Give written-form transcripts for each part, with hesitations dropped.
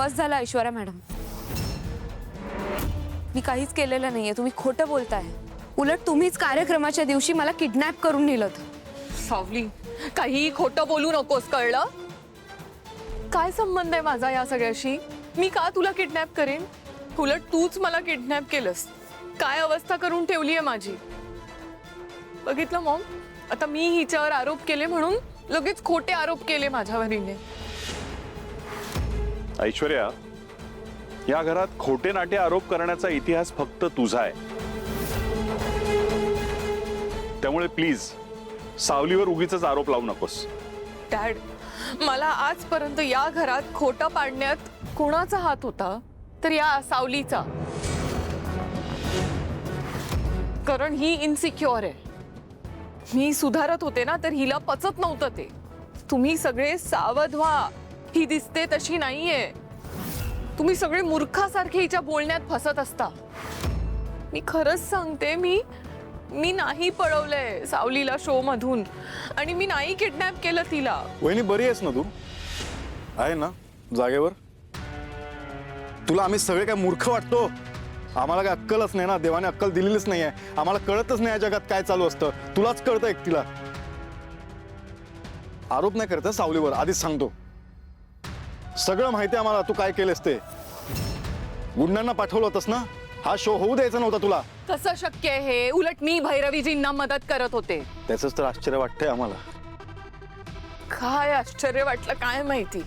बस झालं ऐश्वर्या मॅडम, मी काहीच केलेलं नाहीये, तुम्ही खोटं बोलताय। उलट तुम्हीच कार्यक्रमाच्या दिवशी मला किडनॅप करून नेलं। सावली, काही खोटं बोलू नकोस, कळलं? काय संबंध आहे माझा या सगळ्याशी? मी का तुला किडनॅप करेन? उलट तूच मला किडनॅप केलंस। काय अवस्था करून ठेवली आहे माझी, बघितलं मॉम? आता मी हिच्यावर आरोप केले म्हणून लगेच खोटे आरोप केले माझ्यावर हिने। ऐश्वर्या, या घरात खोटे नाटे आरोप करण्याचा इतिहास फक्त तुझा आहे, त्यामुळे प्लीज सावलीवर उगीचच आरोप लावू नकोस। डॅड, मला आजपर्यंत या घरात खोटा पाडण्यात कोणाचा हात होता? तर या सावलीचा, कारण ही इनसिक्युअर आहे। मी सुधारत होते ना, तर हिला पचत नव्हतं ते। तुम्ही सगळे सावध व्हा, ही दिसते तशी नाहीये। तुम्ही सगळे मूर्खासारखे हिच्या बोलण्यात फसत असता। मी खरंच सांगते, मी नाही पळवलंय सावलीला शो मधून, आणि मी नाही किडनॅप केलं तिला। वहिनी, बरी आहेस ना तू? आहे ना जागेवर? तुला आम्ही सगळे काय मूर्ख वाटतो? आम्हाला काय अक्कलच नाही ना, देवाने अक्कल दिलेलीच नाहीये, आम्हाला कळतच नाही या जगात काय चालू असतं। तुलाच कळतं एकटीला। आरोप नाही करत सावलीवर, आधीच सांगतो। सगळं माहिती आम्हाला तू काय केलेस ते। गुंडांना पाठवलं होतंस ना, हा शो होऊ द्यायचा नव्हता तुला। कसं शक्य आहे हे? उलट मी भैरवीजींना मदत करत होते। त्याचंच तर आश्चर्य वाटतंय आम्हाला। काय आश्चर्य वाटलं काय माहिती।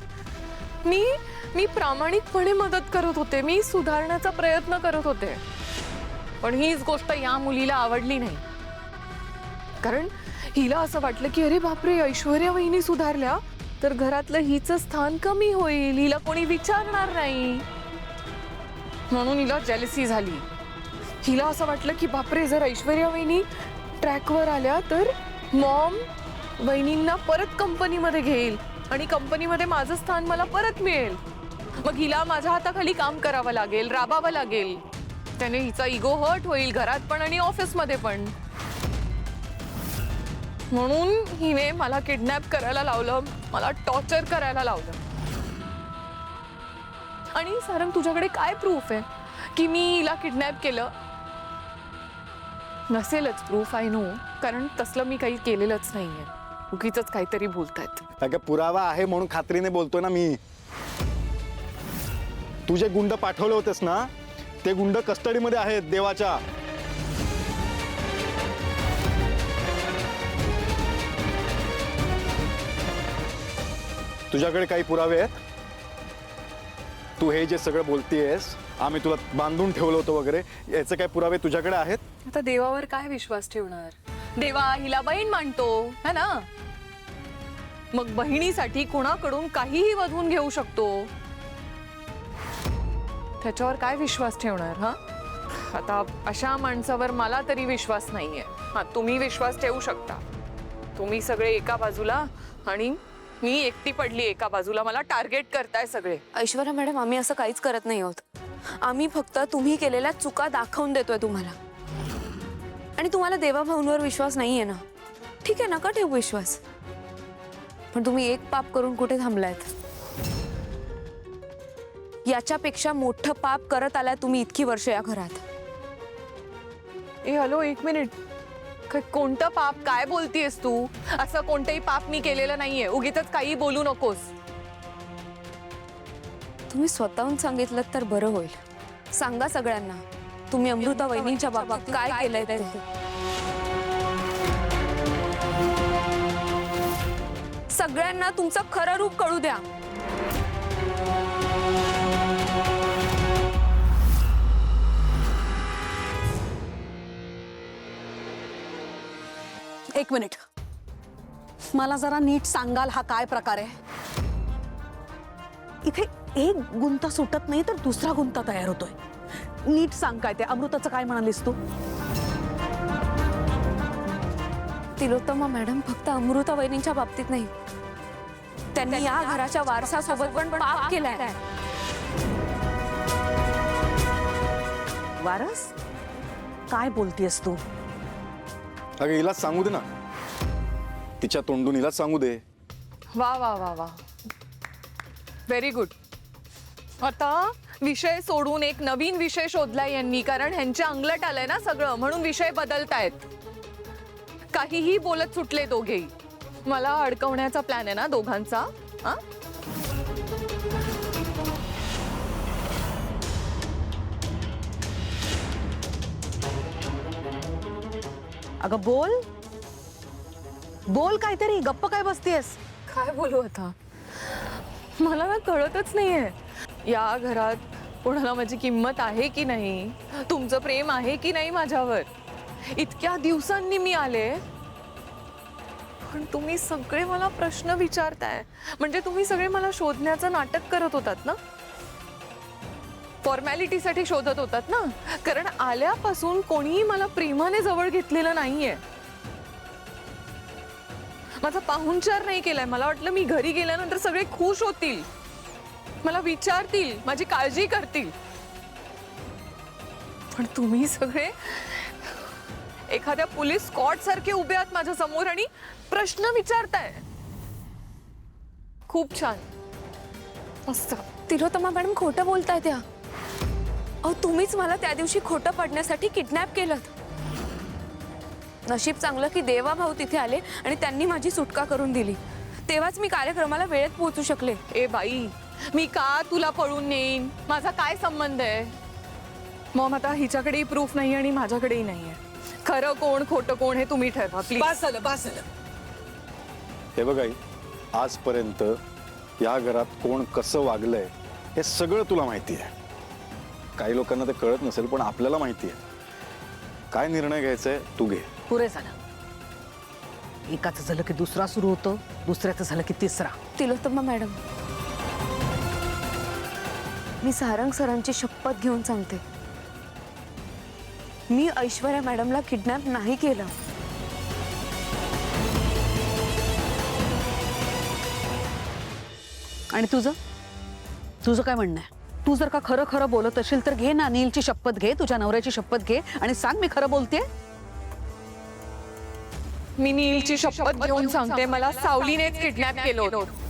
मी प्रामाणिकपणे मदत करत होते, मी सुधारण्याचा प्रयत्न करत होते, पण हीच गोष्ट या मुलीला आवडली नाही। कारण हिला असं वाटलं की अरे बापरे, ऐश्वर्या वहिनी सुधारल्या तर घरातलं हिचं स्थान कमी होईल, हिला कोणी विचारणार नाही, म्हणून हिला जेलसी झाली। हिला असं वाटलं की बापरे, जर ऐश्वर्या वहिनी ट्रॅकवर आल्या तर मॉम वहिनींना परत कंपनीमध्ये घेईल आणि कंपनीमध्ये माझं स्थान मला परत मिळेल। मग हिला माझ्या हाताखाली काम करावं लागेल, राबावं लागेल, त्याने हिचा इगो हर्ट होईल, घरात पण आणि ऑफिसमध्ये पण। म्हणून हिने मला किडनॅप करायला लावलं, मला टॉर्चर करायला लावलं। आणि सारंग, तुझ्याकडे काय प्रूफ आहे की मी हिला किडनॅप केलं? नसेलच प्रूफ, आय नो, कारण तसलं मी काही केलेलंच नाहीये। उगीचच काहीतरी बोलतायत। काय पुरावा आहे म्हणून खात्रीने बोलतोय ना मी। तू जे गुंड पाठवले होतेस ना, ते गुंड कस्टडीमध्ये आहेत देवाच्या। तुझ्याकडे काही पुरावे आहेत? तू हे जे सगळं बोलतेयस, आम्ही तुला बांधून ठेवलं होतं वगैरे, याचे काही पुरावे तुझ्याकडे आहेत? आता देवावर काय विश्वास ठेवणार? देवा हिला बहीण मानतो है ना, मग बहिणीसाठी कुणाकडून काहीही वधवून घेऊ शकतो, त्याच्यावर काय विश्वास ठेवणार? हा, आता अशा माणसावर मला तरी विश्वास नाहीये। हा, तुम्ही विश्वास ठेवू शकता। तुम्ही सगळे एका बाजूला आणि मी एकटी पडली एका बाजूला, मला टार्गेट करताय सगळे। ऐश्वर्या मॅडम, आम्ही असं काहीच करत नाही आहोत। आम्ही फक्त तुम्ही केलेल्या चुका दाखवून देतोय तुम्हाला। आणि तुम्हाला देवाभाऊंवर विश्वास नाहीये ना, ठीक आहे, नका ठेवू विश्वास, पण तुम्ही एक पाप करून कुठे थांबलायत? याच्यापेक्षा मोठं पाप करत आलाय तुम्ही इतकी वर्ष या घरात। ए हॅलो, एक मिनिट, कोणतं पाप? काय बोलतीयस तू? असं कोणतंही पाप मी केलेलं नाहीये, उगीचच काही बोलू नकोस। तुम्ही स्वतःहून सांगितलं तर बरं होईल। सांगा सगळ्यांना तुम्ही अमृता वहिनींच्या बाबतीत काय केलंय ते। सगळ्यांना तुमचं खरं रूप कळू द्या। एक मिनिट, मला जरा नीट सांगाल हा काय प्रकार आहे? इथे एक गुंता सुटत नाही तर दुसरा गुंता तयार होतोय। नीट सांग काय ते। अमृताचं काय म्हणालीस तू? तिलोत्तमा मॅडम, फक्त अमृता वहिनींच्या बाबतीत नाही, त्यांनी या घराच्या वारसासोबत पण पाप केलाय। वारस? काय बोलतेस तू? अगं हिलाच सांगू दे ना, तिच्या तोंडून हिलाच सांगू दे। वा वा वा वा, व्हेरी गुड। आता विषय सोडून एक नवीन विषय शोधलाय यांनी, कारण ह्यांच्या अंगलट आलंय ना सगळं, म्हणून विषय बदलतायत. काहीही बोलत सुटले दोघेही. मला अडकवण्याचा प्लॅन आहे ना दोघांचा? हा? अगं बोल बोल, काहीतरी गप्प काय बसतेस? काय बोलू आता? मला ना कळतच नाहीये, या घरात कोणाला माझी किंमत आहे की नाही, तुमचं प्रेम आहे की नाही माझ्यावर. इतक्या दिवसांनी मी आले, पण तुम्ही सगळे मला प्रश्न विचारताय. म्हणजे तुम्ही सगळे मला शोधण्याचं नाटक करत होतात ना, फॉर्मॅलिटीसाठी शोधत होतात ना, कारण आल्यापासून कोणीही मला प्रेमाने जवळ घेतलेलं नाहीये. माझा पाहुणचार नाही केलाय. मला वाटलं मी घरी गेल्यानंतर सगळे खुश होतील, मला विचारतील, माझी काळजी करतील. पण तुम्ही सगळे एखाद्या पोलीस स्कॉट सारखे उभे आहात माझ्या समोर आणि प्रश्न विचारताय. खूप छान, मस्त. तिलोत्तमा मॅडम खोटं बोलताय त्या. अहो तुम्हीच मला त्या दिवशी खोटं पडण्यासाठी किडनॅप केलं. नशीब चांगलं की देवा भाऊ तिथे आले आणि त्यांनी माझी सुटका करून दिली. तेव्हाच मी कार्यक्रमाला वेळेत पोहोचू शकले. ए बाई, मी का तुला पळून नेईन? माझा काय संबंध आहे? मग आता हिच्याकडेही प्रूफ नाही आणि माझ्याकडेही नाहीये. खरं कोण खोटं कोण हे तुम्ही ठरवा प्लीज. बस झालं. हे बघ आई, आजपर्यंत या घरात कोण कसं वागलंय हे सगळं तुला माहिती आहे. काही लोकांना ते कळत नसेल, पण आपल्याला माहिती आहे. काय निर्णय घ्यायचा आहे तू घे. पुरे झालं. एकाचं झालं की दुसरा सुरू होतो, दुसऱ्याचं झालं की तिसरा. तिलोत्तमा मॅडम, मी सारंग सरांची शपथ घेऊन सांगते, मी ऐश्वर्या मॅडमला किडनॅप नाही केलं. आणि तुझं काय म्हणणं आहे? तू जर का खरं खरं बोलत असेल तर घे ना, नीलची शपथ घे, तुझ्या नवऱ्याची शपथ घे आणि सांग मी खरं बोलते. मी नीलची शपथ घेऊन सांगते, मला सावलीनेच किडनॅप केलं होतं.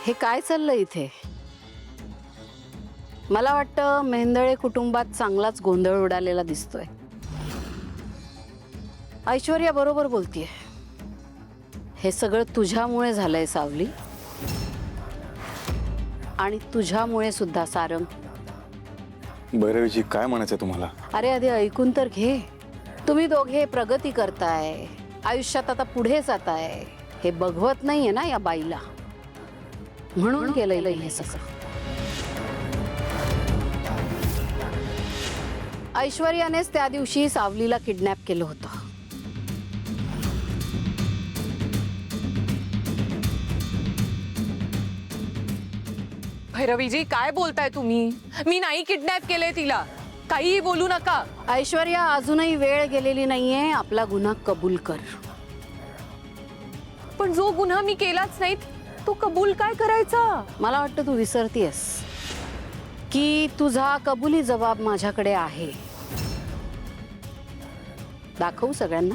हे काय चाललंय इथे? मला वाटतं मेंदळे कुटुंबात चांगलाच गोंधळ उडालेला दिसतोय. ऐश्वर्या बरोबर बोलतीये, हे सगळं तुझ्यामुळे झालंय सावली, आणि तुझ्यामुळे सुद्धा सारंग. भैरवीजी, काय म्हणायचंय तुम्हाला? अरे आधी ऐकून तर घे. तुम्ही दोघे प्रगती करताय, आयुष्यात आता पुढे जाताय, हे बघवत नाहीये ना या बाईला, म्हणून केलंय हे सगळं. ऐश्वर्यानेच त्या दिवशी सावलीला किडनॅप केलं होतं. भैरवीजी, काय बोलताय तुम्ही? मी नाही किडनॅप केलंय तिला. काहीही बोलू नका. ऐश्वर्या, अजूनही वेळ गेलेली नाहीये, आपला गुन्हा कबूल कर. पण जो गुन्हा मी केलाच नाही तो कबूल काय करायचा? मला वाटतं तू विसरतीयस की तुझा कबुली जबाब माझ्याकडे आहे. दाखवू सगळ्यांना?